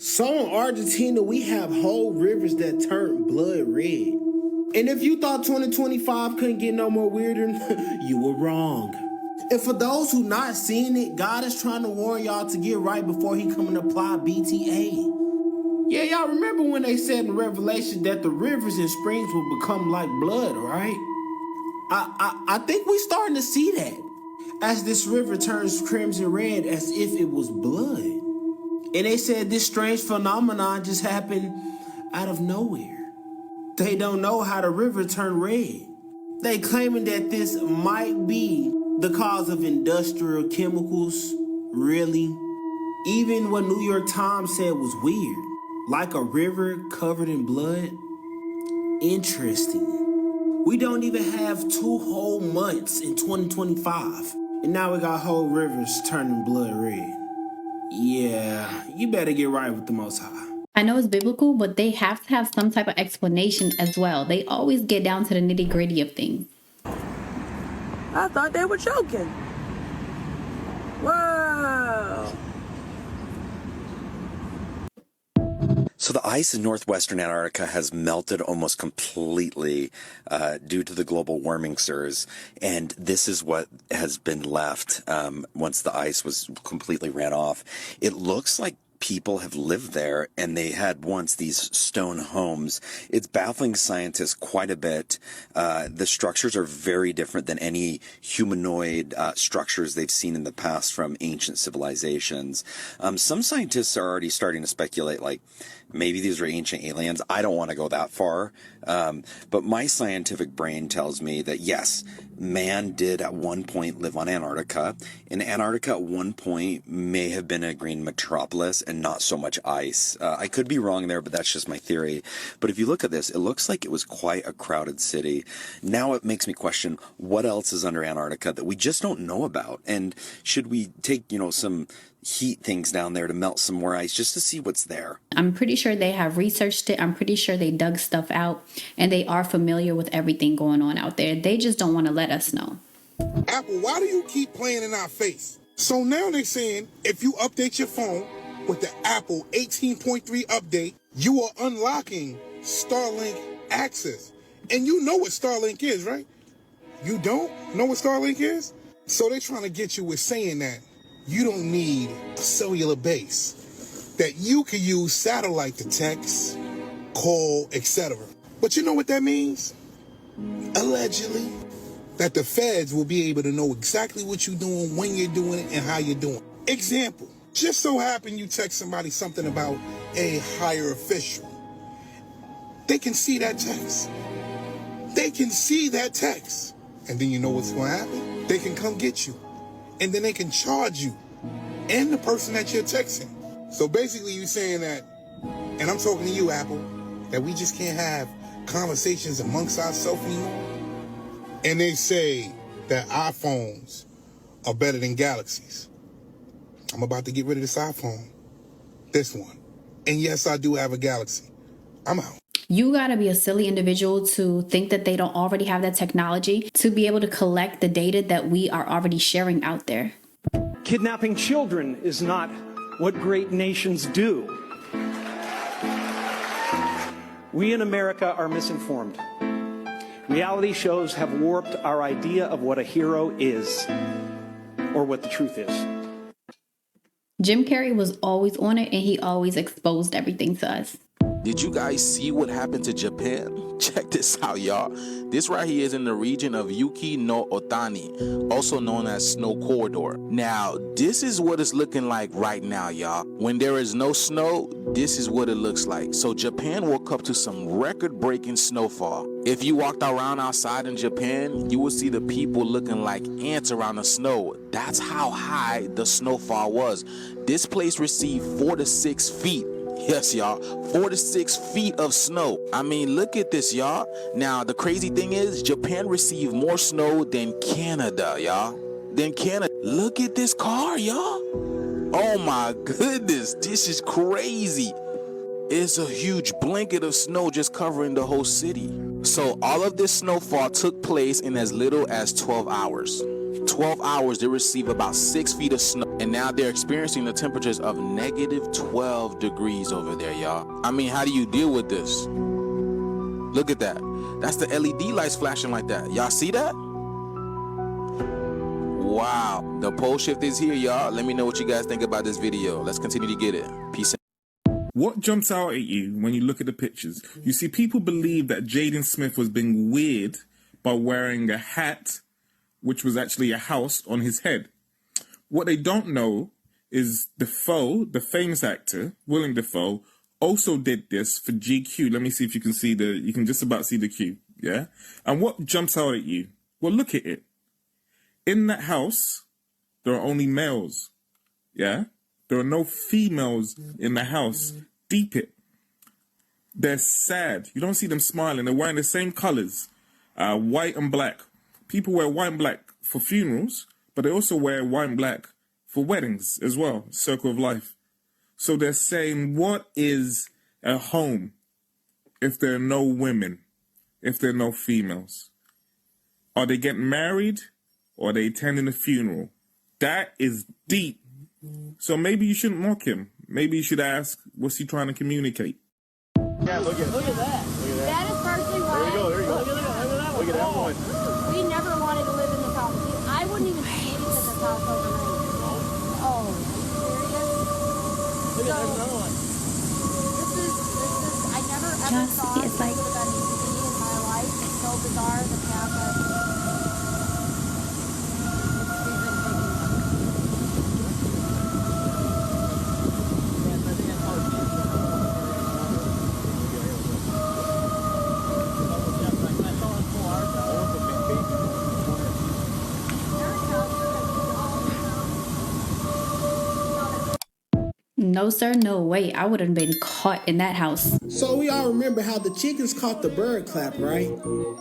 So in Argentina, we have whole rivers that turn blood red. And if you thought 2025 couldn't get no more weirder, you were wrong. And for those who not seeing it, God is trying to warn y'all to get right before he come and apply BTA. Yeah, y'all remember when they said in Revelation that the rivers and springs will become like blood, right? I think we starting to see that as this river turns crimson red as if it was blood. And they said this strange phenomenon just happened out of nowhere. They don't know how the river turned red. They claiming that this might be the cause of industrial chemicals. Really? Even what New York Times said was weird. Like a river covered in blood? Interesting. We don't even have 2 whole months in 2025. And now we got whole rivers turning blood red. Yeah, you better get right with the Most High. I know it's biblical, but they have to have some type of explanation as well. They always get down to the nitty-gritty of things. I thought they were joking. Whoa. So the ice in northwestern Antarctica has melted almost completely due to the global warming surge, and this is what has been left once the ice was completely ran off. It looks like people have lived there, and they had once these stone homes. It's baffling scientists quite a bit. The structures are very different than any humanoid structures they've seen in the past from ancient civilizations. Some scientists are already starting to speculate, like, maybe these are ancient aliens. I don't want to go that far. But my scientific brain tells me that, yes, man did at one point live on Antarctica. And Antarctica at one point may have been a green metropolis and not so much ice. I could be wrong there, but that's just my theory. But if you look at this, it looks like it was quite a crowded city. Now it makes me question what else is under Antarctica that we just don't know about. And should we take, some heat things down there to melt some more ice just to see what's there? I'm pretty sure they have researched it. I'm pretty sure they dug stuff out and they are familiar with everything going on out there. They just don't want to let us know. Apple, why do you keep playing in our face? So now they're saying if you update your phone with the Apple 18.3 update, you are unlocking Starlink access. And you know what Starlink is, right? You don't know what Starlink is? So they're trying to get you with saying that you don't need a cellular base, that you can use satellite to text, call, etc. But you know what that means? Allegedly, that the feds will be able to know exactly what you're doing, when you're doing it, and how you're doing it. Example, just so happen you text somebody something about a higher official. They can see that text. They can see that text. And then you know what's going to happen? They can come get you. And then they can charge you and the person that you're texting. So basically you're saying that, and I'm talking to you, Apple, that we just can't have conversations amongst ourselves anymore. And they say that iPhones are better than Galaxies. I'm about to get rid of this iPhone. This one. And yes, I do have a Galaxy. I'm out. You got to be a silly individual to think that they don't already have that technology to be able to collect the data that we are already sharing out there. Kidnapping children is not what great nations do. We in America are misinformed. Reality shows have warped our idea of what a hero is, or what the truth is. Jim Carrey was always on it, and he always exposed everything to us. Did you guys see what happened to Japan? Check this out, y'all. This right here is in the region of Yuki no Otani, also known as Snow Corridor. Now, this is what it's looking like right now, y'all. When there is no snow, this is what it looks like. So Japan woke up to some record-breaking snowfall. If you walked around outside in Japan, you would see the people looking like ants around the snow. That's how high the snowfall was. This place received 4 to 6 feet. Yes, y'all, 4 to 6 feet of snow. I mean, look at this, y'all. Now, the crazy thing is, Japan received more snow than Canada, y'all. Look at this car, y'all. Oh my goodness, this is crazy. It's a huge blanket of snow just covering the whole city. So all of this snowfall took place in as little as 12 hours. 12 hours, they received about 6 feet of snow. And now they're experiencing the temperatures of negative 12 degrees over there, y'all. I mean, how do you deal with this? Look at that. That's the LED lights flashing like that. Y'all see that? Wow. The pole shift is here, y'all. Let me know what you guys think about this video. Let's continue to get it. Peace out. What jumps out at you when you look at the pictures? You see, people believe that Jaden Smith was being weird by wearing a hat, which was actually a house, on his head. What they don't know is Defoe, the famous actor, Willem Dafoe, also did this for GQ. Let me see if you can see you can just about see the Q, yeah? And what jumps out at you? Well, look at it. In that house, there are only males, yeah? There are no females in the house. Deep it. They're sad. You don't see them smiling. They're wearing the same colors, white and black. People wear white and black for funerals, but they also wear white and black for weddings as well, circle of life. So they're saying, what is a home if there are no women, if there are no females? Are they getting married or are they attending a funeral? That is deep. So maybe you shouldn't mock him. Maybe you should ask, what's he trying to communicate? Yeah, look at that. Look at that. That is partially why. There you go, there you go. Look at that one. Look at that one. We never wanted to live in this house. I wouldn't even stay in this house overnight. Oh, are you serious? Look at that another one. This is, I never ever thought this would have been me in my life. It's so bizarre, the path that we've been taking. No, sir, no way. I would have been caught in that house. So we all remember how the chickens caught the bird clap, right?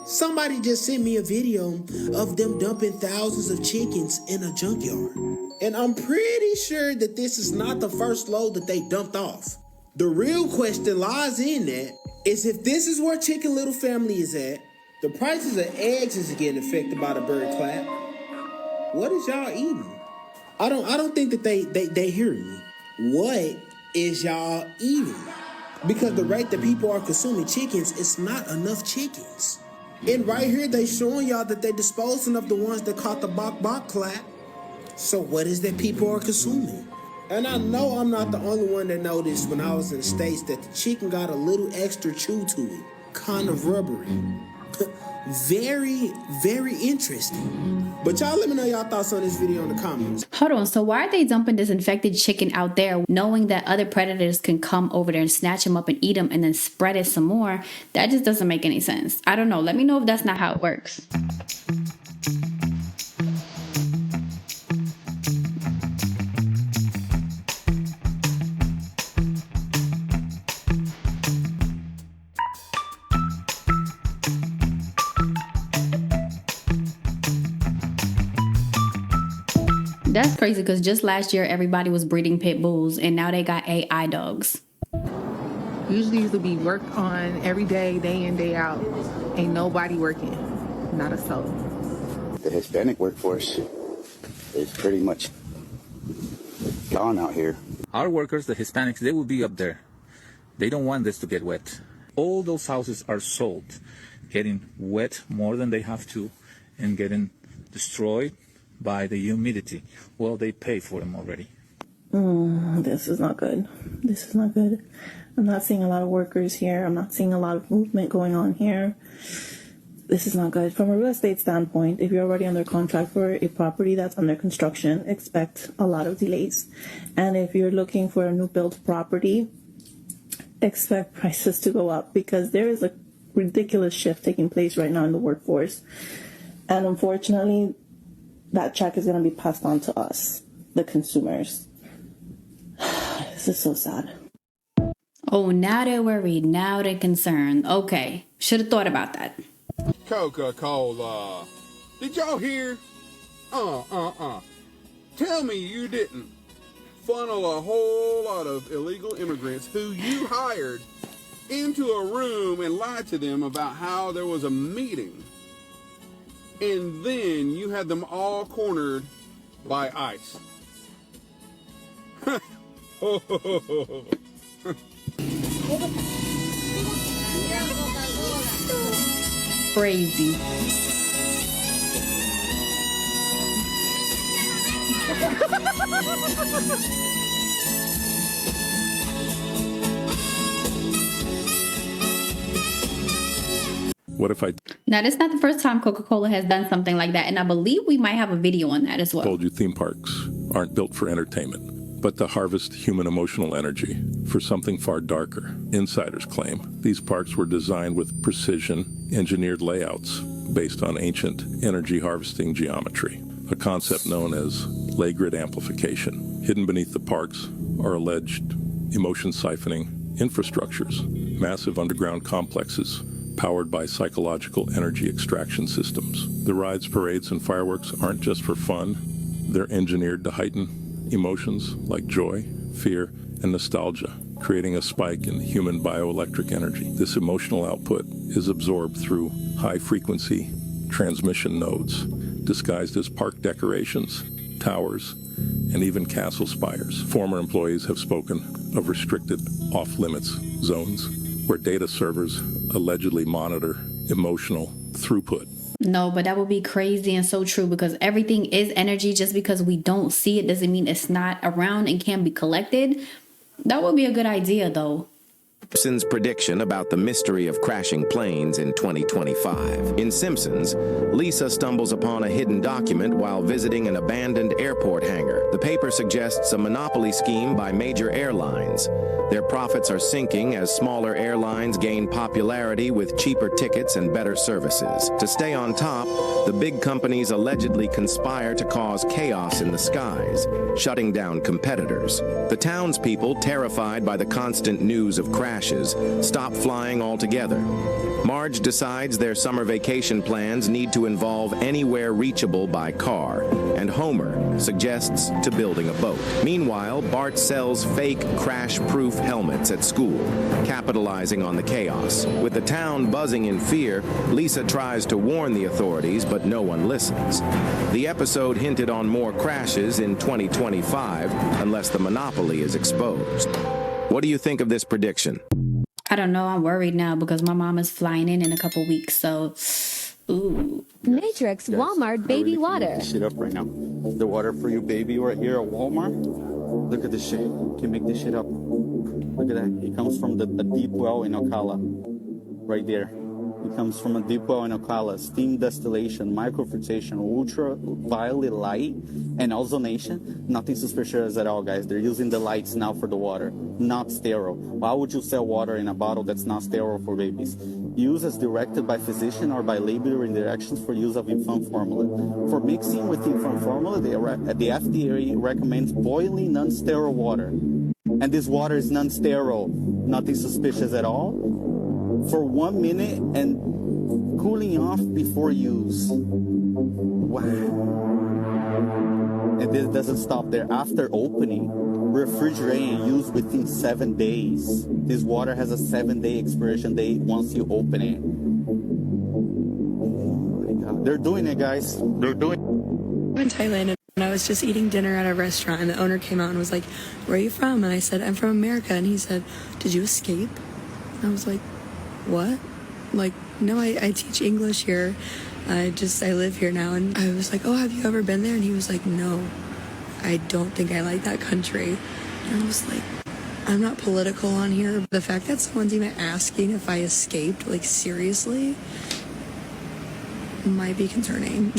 Somebody just sent me a video of them dumping thousands of chickens in a junkyard. And I'm pretty sure that this is not the first load that they dumped off. The real question lies in that is if this is where Chicken Little family is at, the prices of eggs is getting affected by the bird clap. What is y'all eating? I don't think that they hear me. What is y'all eating? Because the rate that people are consuming chickens, it's not enough chickens. And right here, they showing y'all that they disposing of the ones that caught the bok clap. So what is that people are consuming? And I know I'm not the only one that noticed when I was in the States that the chicken got a little extra chew to it. Kind of rubbery. Very, very interesting. But y'all let me know y'all thoughts on this video in the comments. Hold on, so why are they dumping this infected chicken out there knowing that other predators can come over there and snatch them up and eat them and then spread it some more? That just doesn't make any sense. I don't know. Let me know if that's not how it works. That's crazy because just last year, everybody was breeding pit bulls and now they got AI dogs. Usually these will be worked on every day, day in, day out. Ain't nobody working, not a soul. The Hispanic workforce is pretty much gone out here. Our workers, the Hispanics, they will be up there. They don't want this to get wet. All those houses are sold, getting wet more than they have to and getting destroyed by the humidity. Well, they pay for them already. This is not good. This is not good. I'm not seeing a lot of workers here. I'm not seeing a lot of movement going on here. This is not good. From a real estate standpoint, if you're already under contract for a property that's under construction, expect a lot of delays. And if you're looking for a new build property, expect prices to go up because there is a ridiculous shift taking place right now in the workforce. And unfortunately, that check is going to be passed on to us, the consumers. This is so sad. Oh, now they're worried. Now they're concerned. Okay. Should have thought about that. Coca-Cola. Did y'all hear? Tell me you didn't funnel a whole lot of illegal immigrants who you hired into a room and lied to them about how there was a meeting. And then you had them all cornered by ICE. Crazy. What if I Now, this is not the first time Coca-Cola has done something like that, and I believe we might have a video on that as well. told you theme parks aren't built for entertainment, but to harvest human emotional energy for something far darker? Insiders claim these parks were designed with precision, engineered layouts based on ancient energy harvesting geometry, a concept known as ley grid amplification. Hidden beneath the parks are alleged emotion siphoning infrastructures, massive underground complexes powered by psychological energy extraction systems. The rides, parades, and fireworks aren't just for fun. They're engineered to heighten emotions like joy, fear, and nostalgia, creating a spike in human bioelectric energy. This emotional output is absorbed through high-frequency transmission nodes, disguised as park decorations, towers, and even castle spires. Former employees have spoken of restricted off-limits zones where data servers allegedly monitor emotional throughput. No, but that would be crazy and so true, because everything is energy. Just because we don't see it doesn't mean it's not around and can be collected. That would be a good idea, though. Simpsons' prediction about the mystery of crashing planes in 2025. In Simpsons, Lisa stumbles upon a hidden document while visiting an abandoned airport hangar. The paper suggests a monopoly scheme by major airlines. Their profits are sinking as smaller airlines gain popularity with cheaper tickets and better services. To stay on top, the big companies allegedly conspire to cause chaos in the skies, shutting down competitors. The townspeople, terrified by the constant news of crashes, stop flying altogether. Marge decides their summer vacation plans need to involve anywhere reachable by car, and Homer suggests to building a boat. Meanwhile, Bart sells fake crash-proof helmets at school, capitalizing on the chaos. With the town buzzing in fear, Lisa tries to warn the authorities, but no one listens. The episode hinted on more crashes in 2025 unless the monopoly is exposed. What do you think of this prediction? I don't know. I'm worried now because my mom is flying in a couple weeks. So, ooh. Matrix Walmart baby water. Shit up right now. The water for you, baby, right here at Walmart. Look at this shit. You can make this shit up. Look at that. It comes from a deep well in Ocala. Right there. It comes from a deep well in Ocala. Steam distillation, microfiltration, ultraviolet light, and ozonation. Nothing suspicious at all, guys. They're using the lights now for the water. Not sterile. Why would you sell water in a bottle that's not sterile for babies? Use as directed by physician or by labeler in directions for use of infant formula. For mixing with infant formula, the FDA recommends boiling non-sterile water. And this water is non-sterile. Nothing suspicious at all. For 1 minute and cooling off before use. Wow. And this doesn't stop there. After opening, refrigerate and use within 7 days. This water has a 7-day expiration date once you open it. Oh my God. They're doing it, guys. They're doing it. In Thailand, and I was just eating dinner at a restaurant, and the owner came out and was like, "Where are you from?" And I said, "I'm from America." And he said, "Did you escape?" And I was like, "What?" Like, "No, I teach English here. I live here now." And I was like, "Oh, have you ever been there?" And he was like, "No, I don't think I like that country." And I was like, I'm not political on here. The fact that someone's even asking if I escaped, like, seriously, might be concerning.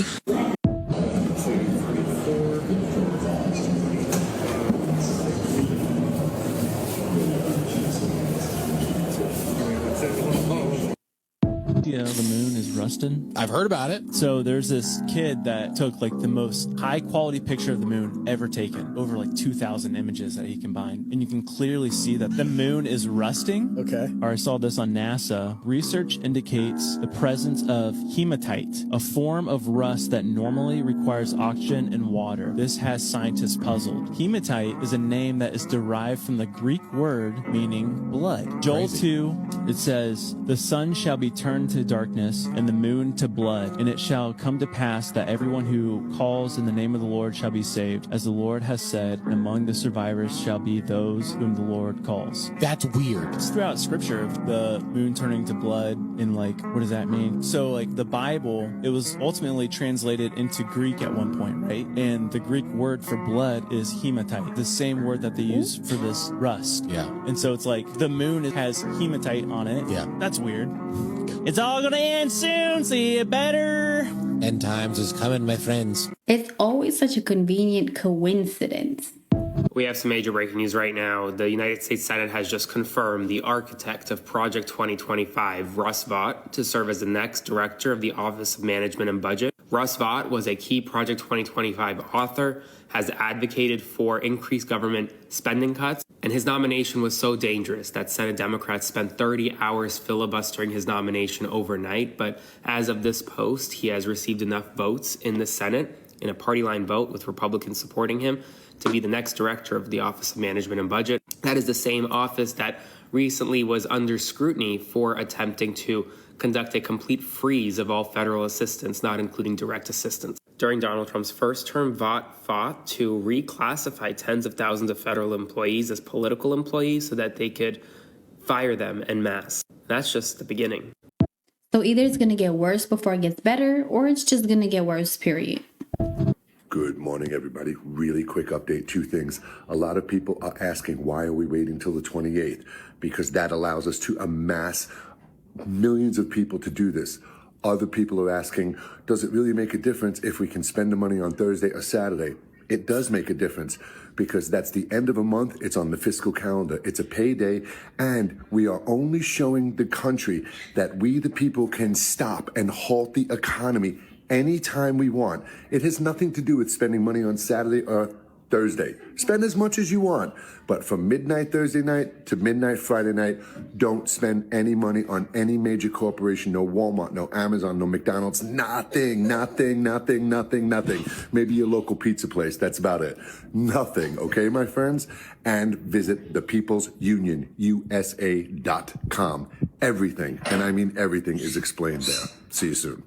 You know, the moon is rusting. I've heard about it. So there's this kid that took like the most high quality picture of the moon ever taken, over like 2,000 images that he combined. And you can clearly see that the moon is rusting. Okay. Or I saw this on NASA. Research indicates the presence of hematite, a form of rust that normally requires oxygen and water. This has scientists puzzled. Hematite is a name that is derived from the Greek word meaning blood. Joel 2, it says, "The sun shall be turned to darkness, and the moon to blood. And it shall come to pass that everyone who calls in the name of the Lord shall be saved, as the Lord has said, and among the survivors shall be those whom the Lord calls. That's weird. It's throughout scripture of the moon turning to blood, and like, what does that mean? So like the Bible, it was ultimately translated into Greek at one point, right? And the Greek word for blood is hematite, the same word that they use for this rust. Yeah. And so it's like the moon has hematite on it. Yeah. That's weird. It's all gonna end soon, see you better. End times is coming, my friends. It's always such a convenient coincidence. We have some major breaking news right now. The United States Senate has just confirmed the architect of Project 2025, Russ Vought, to serve as the next director of the Office of Management and Budget. Russ Vought was a key Project 2025 author, has advocated for increased government spending cuts, and his nomination was so dangerous that Senate Democrats spent 30 hours filibustering his nomination overnight. But as of this post, he has received enough votes in the Senate, in a party line vote with Republicans supporting him, to be the next director of the Office of Management and Budget. That is the same office that recently was under scrutiny for attempting to conduct a complete freeze of all federal assistance, not including direct assistance. During Donald Trump's first term, Vought fought to reclassify tens of thousands of federal employees as political employees so that they could fire them en masse. That's just the beginning. So either it's going to get worse before it gets better, or it's just going to get worse, period. Good morning, everybody. Really quick update, two things. A lot of people are asking, why are we waiting till the 28th? Because that allows us to amass millions of people to do this. Other people are asking, does it really make a difference if we can spend the money on Thursday or Saturday? It does make a difference because that's the end of a month. It's on the fiscal calendar. It's a payday, and we are only showing the country that we, the people, can stop and halt the economy anytime we want. It has nothing to do with spending money on Saturday or Thursday. Spend as much as you want, but from midnight Thursday night to midnight Friday night, don't spend any money on any major corporation, no Walmart, no Amazon, no McDonald's, nothing. Maybe your local pizza place, that's about it. Nothing, okay, my friends? And visit the People's Union, USA.com. Everything, and I mean everything, is explained there. See you soon.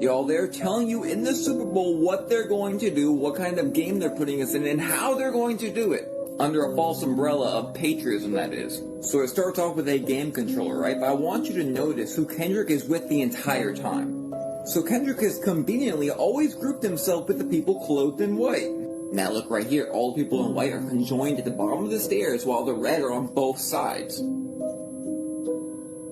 Y'all, they're telling you in the Super Bowl what they're going to do, what kind of game they're putting us in, and how they're going to do it. Under a false umbrella of patriotism, that is. So it starts off with a game controller, right? But I want you to notice who Kendrick is with the entire time. So Kendrick has conveniently always grouped himself with the people clothed in white. Now look right here, all the people in white are conjoined at the bottom of the stairs while the red are on both sides.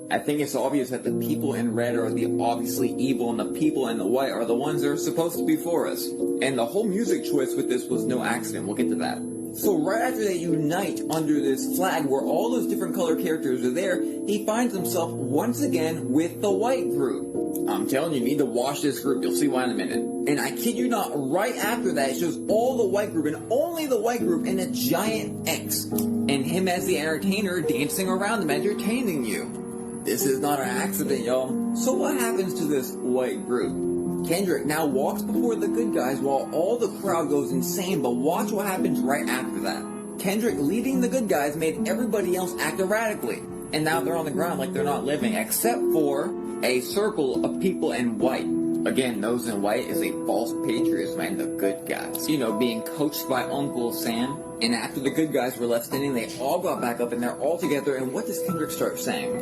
I think it's obvious that the people in red are the obviously evil and the people in the white are the ones that are supposed to be for us. And the whole music choice with this was no accident, we'll get to that. So right after they unite under this flag where all those different color characters are there, he finds himself once again with the white group. I'm telling you, you need to watch this group, you'll see why in a minute. And I kid you not, right after that it shows all the white group and only the white group in a giant X. And him as the entertainer dancing around them, entertaining you. This is not an accident, y'all. So what happens to this white group? Kendrick now walks before the good guys while all the crowd goes insane, but watch what happens right after that. Kendrick leading the good guys made everybody else act erratically. And now they're on the ground like they're not living, except for a circle of people in white. Again, those in white is a false patriotism and the good guys. You know, being coached by Uncle Sam. And after the good guys were left standing, they all got back up and they're all together. And what does Kendrick start saying?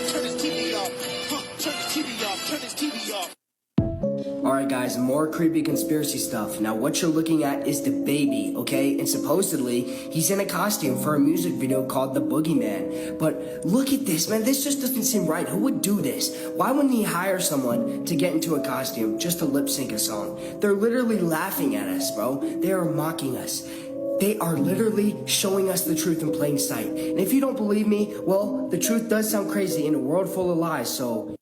Turn his TV off. Turn his TV off. Turn his TV off. Alright guys, more creepy conspiracy stuff. Now what you're looking at is the baby, okay? And supposedly, he's in a costume for a music video called The Boogeyman. But look at this, man, this just doesn't seem right. Who would do this? Why wouldn't he hire someone to get into a costume just to lip sync a song? They're literally laughing at us, bro. They are mocking us. They are literally showing us the truth in plain sight. And if you don't believe me, well, the truth does sound crazy in a world full of lies, so...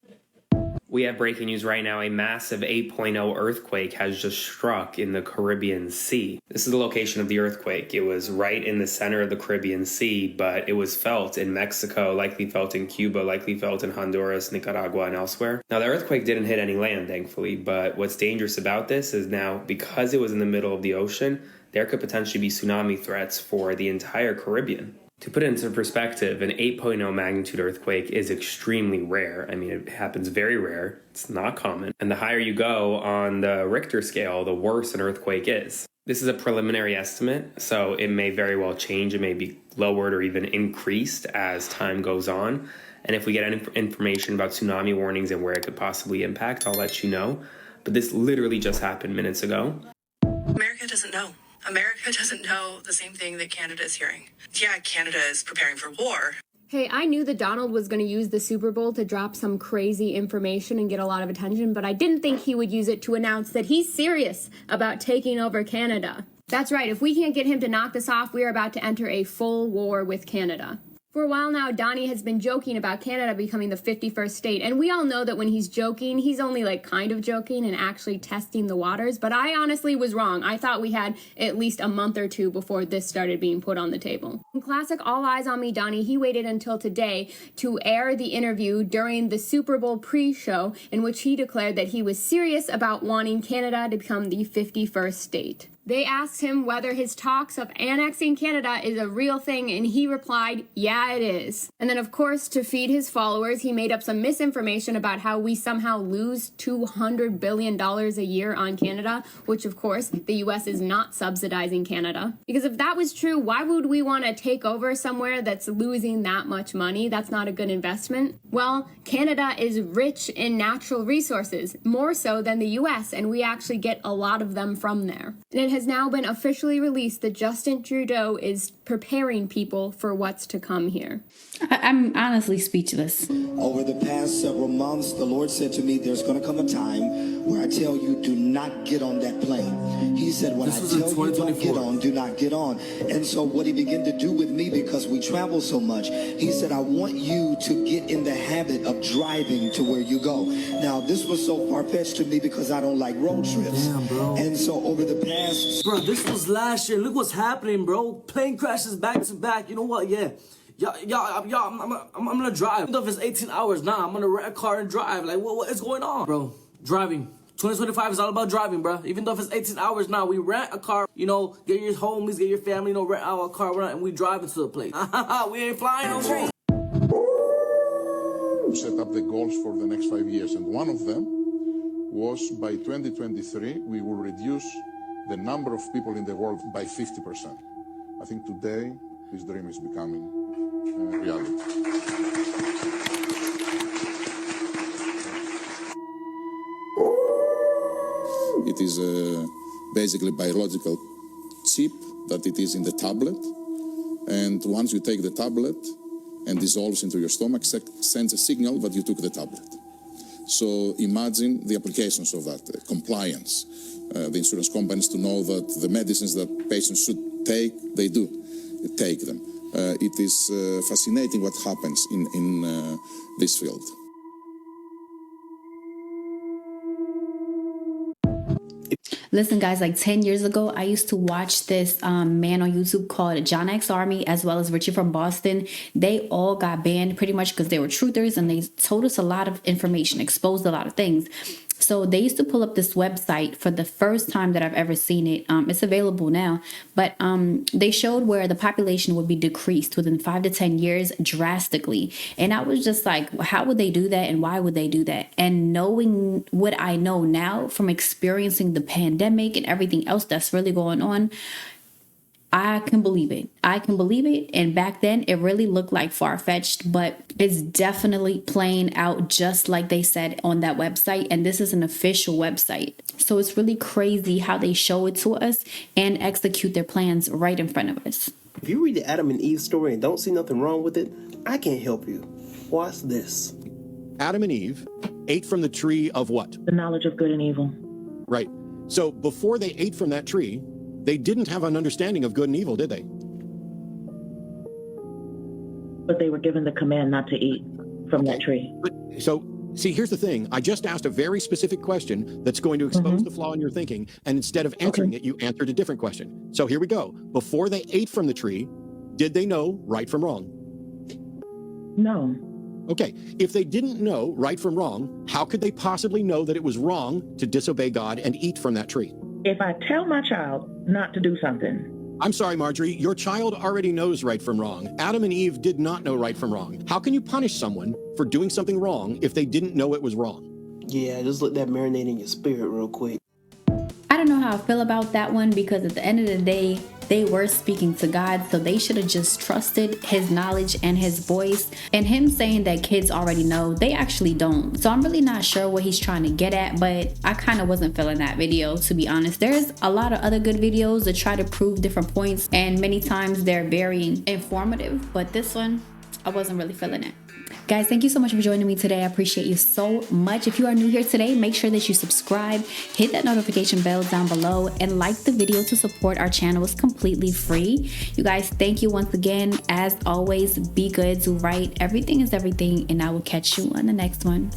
We have breaking news right now. A massive 8.0 earthquake has just struck in the Caribbean Sea. This is the location of the earthquake. It was right in the center of the Caribbean Sea, but it was felt in Mexico, likely felt in Cuba, likely felt in Honduras, Nicaragua, and elsewhere. Now, the earthquake didn't hit any land, thankfully, but what's dangerous about this is now, because it was in the middle of the ocean, there could potentially be tsunami threats for the entire Caribbean. To put it into perspective, an 8.0 magnitude earthquake is extremely rare. I mean, it happens very rare. It's not common. And the higher you go on the Richter scale, the worse an earthquake is. This is a preliminary estimate, so it may very well change. It may be lowered or even increased as time goes on. And if we get any information about tsunami warnings and where it could possibly impact, I'll let you know. But this literally just happened minutes ago. America doesn't know. America doesn't know the same thing that Canada is hearing. Yeah, Canada is preparing for war. Hey, I knew that Donald was going to use the Super Bowl to drop some crazy information and get a lot of attention, but I didn't think he would use it to announce that he's serious about taking over Canada. That's right, if we can't get him to knock this off, we are about to enter a full war with Canada. For a while now, Donnie has been joking about Canada becoming the 51st state, and we all know that when he's joking, he's only like kind of joking and actually testing the waters, but I honestly was wrong. I thought we had at least a month or two before this started being put on the table. In classic All Eyes on Me Donnie, he waited until today to air the interview during the Super Bowl pre-show in which he declared that he was serious about wanting Canada to become the 51st state. They asked him whether his talks of annexing Canada is a real thing, and he replied, yeah, it is. And then, of course, to feed his followers, he made up some misinformation about how we somehow lose $200 billion a year on Canada, which, of course, the U.S. is not subsidizing Canada. Because if that was true, why would we want to take over somewhere that's losing that much money? That's not a good investment. Well, Canada is rich in natural resources, more so than the U.S., and we actually get a lot of them from there. And it has now been officially released that Justin Trudeau is preparing people for what's to come here. I'm honestly speechless. Over the past several months, the Lord said to me, there's going to come a time where I tell you, do not get on that plane. He said, when I tell you don't get on, do not get on. And so what he began to do with me, because we travel so much, he said, I want you to get in the habit of driving to where you go. Now, this was so far-fetched to me because I don't like road trips. Damn, bro. And so over the past... Bro, this was last year. Look what's happening, bro. Plane crashes back to back. You know what? Yeah. I'm gonna drive. Even though if it's 18 hours now, I'm gonna rent a car and drive. Like, what is going on? Bro, driving. 2025 is all about driving, bro. Even though if it's 18 hours now, we rent a car, you know, get your homies, get your family, you know, rent out a car, and we drive into the place. We ain't flying no more. Set up the goals for the next 5 years, and one of them was by 2023, we will reduce the number of people in the world by 50%. I think today, this dream is becoming reality. It is basically biological chip that it is in the tablet. And once you take the tablet and dissolves into your stomach, sends a signal that you took the tablet. So imagine the applications of that, compliance. The insurance companies to know that the medicines that patients should take, they do take them. It is fascinating what happens in this field. Listen, guys, like 10 years ago, I used to watch this man on YouTube called John X Army, as well as Richie from Boston. They all got banned pretty much because they were truthers, and they told us a lot of information, exposed a lot of things. So they used to pull up this website for the first time that I've ever seen it. It's available now, but they showed where the population would be decreased within 5 to 10 years drastically. And I was just like, how would they do that? And why would they do that? And knowing what I know now from experiencing the pandemic and everything else that's really going on, I can believe it. I can believe it. And back then it really looked like far-fetched, but it's definitely playing out just like they said on that website. And this is an official website. So it's really crazy how they show it to us and execute their plans right in front of us. If you read the Adam and Eve story and don't see nothing wrong with it, I can't help you. Watch this. Adam and Eve ate from the tree of what? The knowledge of good and evil. Right. So before they ate from that tree, they didn't have an understanding of good and evil, did they? But they were given the command not to eat from that tree. But, so, see, here's the thing. I just asked a very specific question that's going to expose the flaw in your thinking, and instead of answering it, you answered a different question. So here we go. Before they ate from the tree, did they know right from wrong? No. Okay, if they didn't know right from wrong, how could they possibly know that it was wrong to disobey God and eat from that tree? If I tell my child not to do something, I'm sorry, Marjorie. Your child already knows right from wrong. Adam and Eve did not know right from wrong. How can you punish someone for doing something wrong if they didn't know it was wrong? Yeah, just let that marinate in your spirit real quick. I don't know how I feel about that one, because at the end of the day, they were speaking to God, so they should have just trusted his knowledge and his voice. And him saying that kids already know, they actually don't. So I'm really not sure what he's trying to get at, but I kind of wasn't feeling that video, to be honest. There's a lot of other good videos that try to prove different points, and many times they're very informative, but this one, I wasn't really feeling it. Guys, thank you so much for joining me today. I appreciate you so much. If you are new here today, make sure that you subscribe, hit that notification bell down below, and like the video to support our channel. It's completely free. You guys, thank you once again. As always, be good, do right. Everything is everything, and I will catch you on the next one.